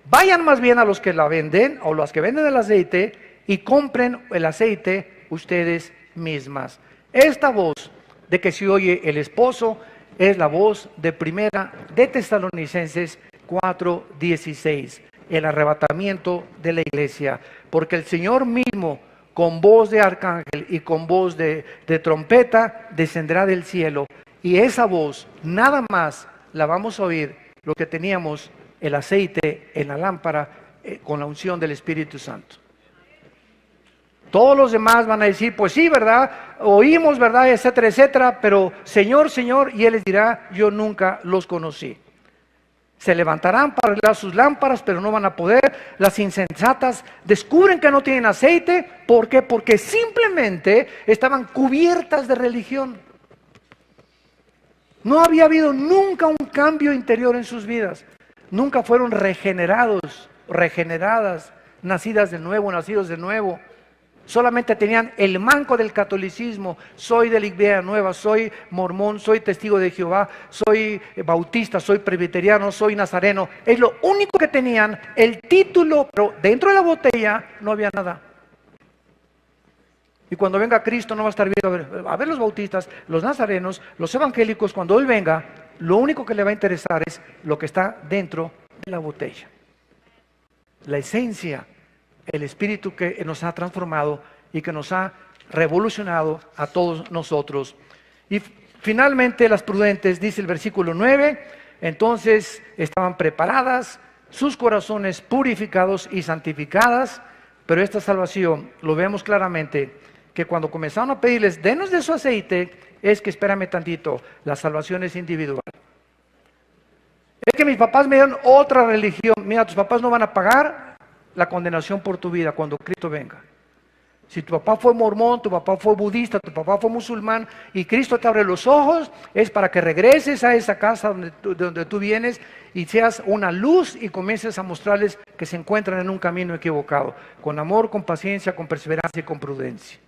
vayan más bien a los que la venden, o los que venden el aceite, y compren el aceite ustedes mismas. Esta voz de que se oye el esposo es la voz de primera de Tesalonicenses 4:16, el arrebatamiento de la iglesia, porque el Señor mismo con voz de arcángel y con voz de trompeta descenderá del cielo, y esa voz nada más la vamos a oír lo que teníamos el aceite en la lámpara con la unción del Espíritu Santo. Todos los demás van a decir, pues sí, ¿verdad? Oímos, ¿verdad? Etcétera, etcétera, pero Señor, Señor, y Él les dirá, yo nunca los conocí. Se levantarán para arreglar sus lámparas, pero no van a poder. Las insensatas descubren que no tienen aceite. ¿Por qué? Porque simplemente estaban cubiertas de religión. No había habido nunca un cambio interior en sus vidas. Nunca fueron regenerados, regeneradas, nacidas de nuevo, nacidos de nuevo. Solamente tenían el manco del catolicismo, soy de la Iglesia Nueva, soy mormón, soy testigo de Jehová, soy bautista, soy presbiteriano, soy nazareno. Es lo único que tenían, el título, pero dentro de la botella no había nada. Y cuando venga Cristo no va a estar viendo, a ver los bautistas, los nazarenos, los evangélicos, cuando Él venga, lo único que le va a interesar es lo que está dentro de la botella. La esencia, el espíritu que nos ha transformado y que nos ha revolucionado a todos nosotros. Y finalmente las prudentes, dice el versículo 9, entonces estaban preparadas, sus corazones purificados y santificadas, pero esta salvación, lo vemos claramente, que cuando comenzaron a pedirles, denos de su aceite, es que espérame tantito, la salvación es individual. Es que mis papás me dieron otra religión, mira, tus papás no van a pagar la condenación por tu vida cuando Cristo venga. Si tu papá fue mormón, tu papá fue budista, tu papá fue musulmán y Cristo te abre los ojos, es para que regreses a esa casa donde tú vienes y seas una luz y comiences a mostrarles que se encuentran en un camino equivocado, con amor, con paciencia, con perseverancia y con prudencia.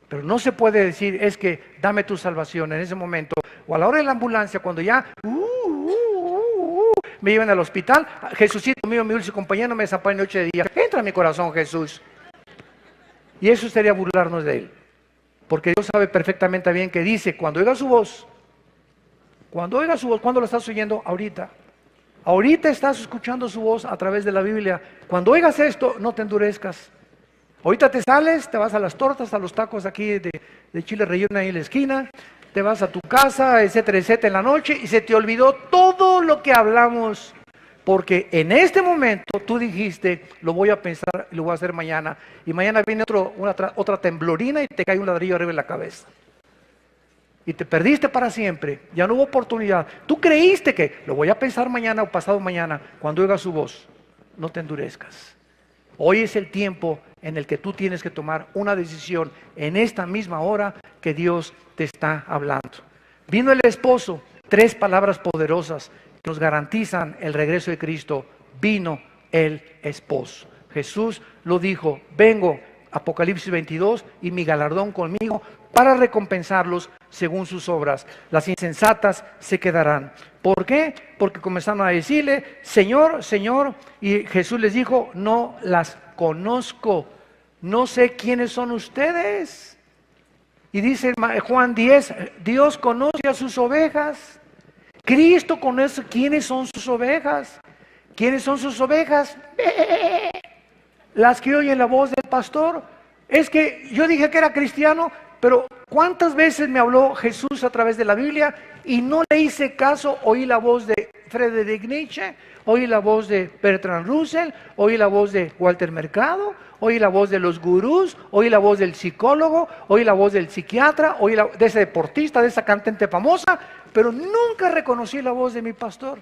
Pero no se puede decir, es que dame tu salvación en ese momento, o a la hora de la ambulancia, cuando ya me llevan al hospital, Jesucito mío, mi dulce compañero, me desampara noche de día, entra en mi corazón, Jesús. Y eso sería burlarnos de Él, porque Dios sabe perfectamente bien que dice, cuando oiga su voz, ¿cuándo lo estás oyendo? Ahorita. Ahorita estás escuchando su voz a través de la Biblia. Cuando oigas esto, no te endurezcas. Ahorita te sales, te vas a las tortas, a los tacos aquí de chile relleno ahí en la esquina, te vas a tu casa, etcétera, etcétera, en la noche, y se te olvidó todo lo que hablamos, porque en este momento tú dijiste, lo voy a pensar y lo voy a hacer mañana, y mañana viene otra temblorina y te cae un ladrillo arriba en la cabeza. Y te perdiste para siempre, ya no hubo oportunidad. Tú creíste que lo voy a pensar mañana o pasado mañana, cuando oigas su voz, no te endurezcas. Hoy es el tiempo en el que tú tienes que tomar una decisión en esta misma hora que Dios te está hablando. Vino el esposo, 3 palabras poderosas que nos garantizan el regreso de Cristo. Vino el esposo. Jesús lo dijo, vengo, Apocalipsis 22, y mi galardón conmigo para recompensarlos según sus obras. Las insensatas se quedarán. ¿Por qué? Porque comenzaron a decirle, Señor, Señor, y Jesús les dijo, no las conozco, no sé quiénes son ustedes. Y dice Juan 10, Dios conoce a sus ovejas. Cristo conoce quiénes son sus ovejas. ¿Quiénes son sus ovejas? Las que oyen la voz del pastor. Es que yo dije que era cristiano, pero ¿cuántas veces me habló Jesús a través de la Biblia y no le hice caso? Oí la voz de Friedrich Nietzsche, oí la voz de Bertrand Russell, oí la voz de Walter Mercado, oí la voz de los gurús, oí la voz del psicólogo, oí la voz del psiquiatra, oí la de ese deportista, de esa cantante famosa, pero nunca reconocí la voz de mi pastor.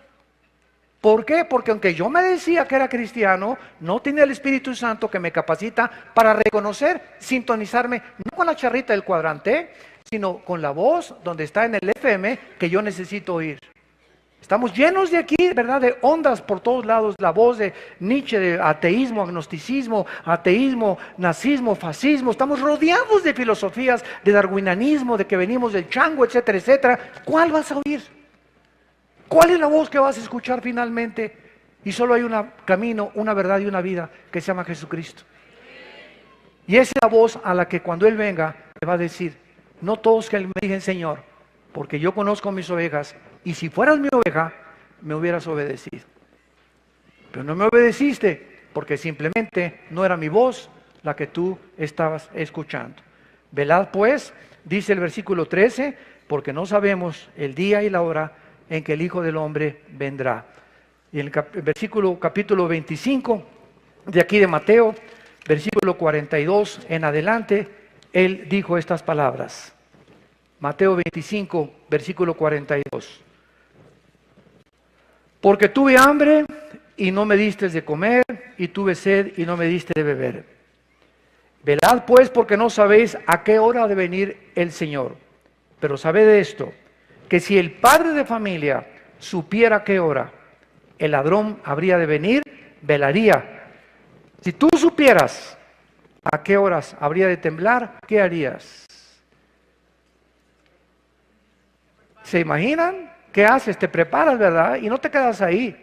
¿Por qué? Porque aunque yo me decía que era cristiano, no tenía el Espíritu Santo que me capacita para reconocer, sintonizarme, no con la charrita del cuadrante, sino con la voz donde está en el FM que yo necesito oír. Estamos llenos de aquí, ¿verdad?, de ondas por todos lados, la voz de Nietzsche, de ateísmo, agnosticismo, ateísmo, nazismo, fascismo. Estamos rodeados de filosofías, de darwinianismo, de que venimos del chango, etcétera, etcétera. ¿Cuál vas a oír? ¿Cuál es la voz que vas a escuchar finalmente? Y solo hay un camino, una verdad y una vida que se llama Jesucristo. Y esa es la voz a la que cuando Él venga te va a decir, no todos que me digan Señor, porque yo conozco mis ovejas, y si fueras mi oveja, me hubieras obedecido. Pero no me obedeciste, porque simplemente no era mi voz la que tú estabas escuchando. Velad pues, dice el versículo 13, porque no sabemos el día y la hora en que el Hijo del Hombre vendrá. Y en el versículo capítulo 25 de aquí de Mateo, versículo 42 en adelante, Él dijo estas palabras. Mateo 25, versículo 42. Porque tuve hambre y no me diste de comer, y tuve sed y no me diste de beber. Velad pues, porque no sabéis a qué hora ha de venir el Señor. Pero sabed esto, que si el padre de familia supiera a qué hora el ladrón habría de venir, velaría. Si tú supieras a qué horas habría de temblar, ¿qué harías? ¿Se imaginan? ¿Qué haces? Te preparas, ¿verdad? Y no te quedas ahí.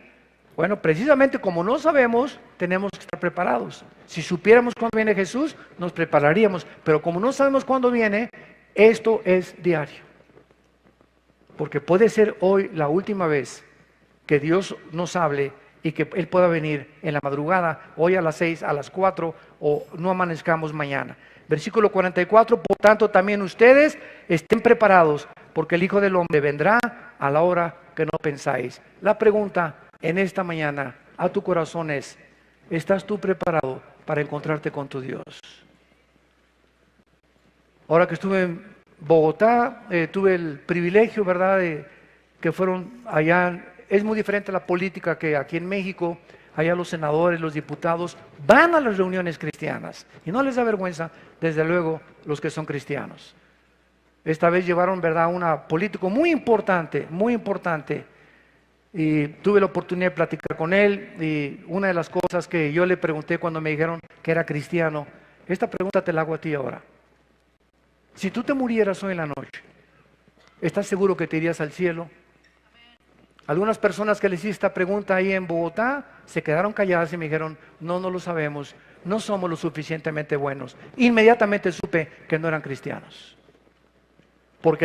Bueno, precisamente como no sabemos, tenemos que estar preparados. Si supiéramos cuándo viene Jesús, nos prepararíamos. Pero como no sabemos cuándo viene, esto es diario. Porque puede ser hoy la última vez que Dios nos hable y que Él pueda venir en la madrugada, hoy a las 6, a las 4, o no amanezcamos mañana. Versículo 44, por tanto también ustedes estén preparados, porque el Hijo del Hombre vendrá a la hora que no pensáis. La pregunta en esta mañana a tu corazón es, ¿estás tú preparado para encontrarte con tu Dios? Ahora que estuve en Bogotá, tuve el privilegio, ¿verdad?, de que fueron allá. Es muy diferente la política que aquí en México. Allá los senadores, los diputados van a las reuniones cristianas y no les da vergüenza, desde luego, los que son cristianos. Esta vez llevaron, ¿verdad?, a un político muy importante, y tuve la oportunidad de platicar con él. Y una de las cosas que yo le pregunté cuando me dijeron que era cristiano, esta pregunta te la hago a ti ahora. Si tú te murieras hoy en la noche, ¿estás seguro que te irías al cielo? Algunas personas que les hice esta pregunta ahí en Bogotá se quedaron calladas y me dijeron, no lo sabemos, no somos lo suficientemente buenos. Inmediatamente supe que no eran cristianos.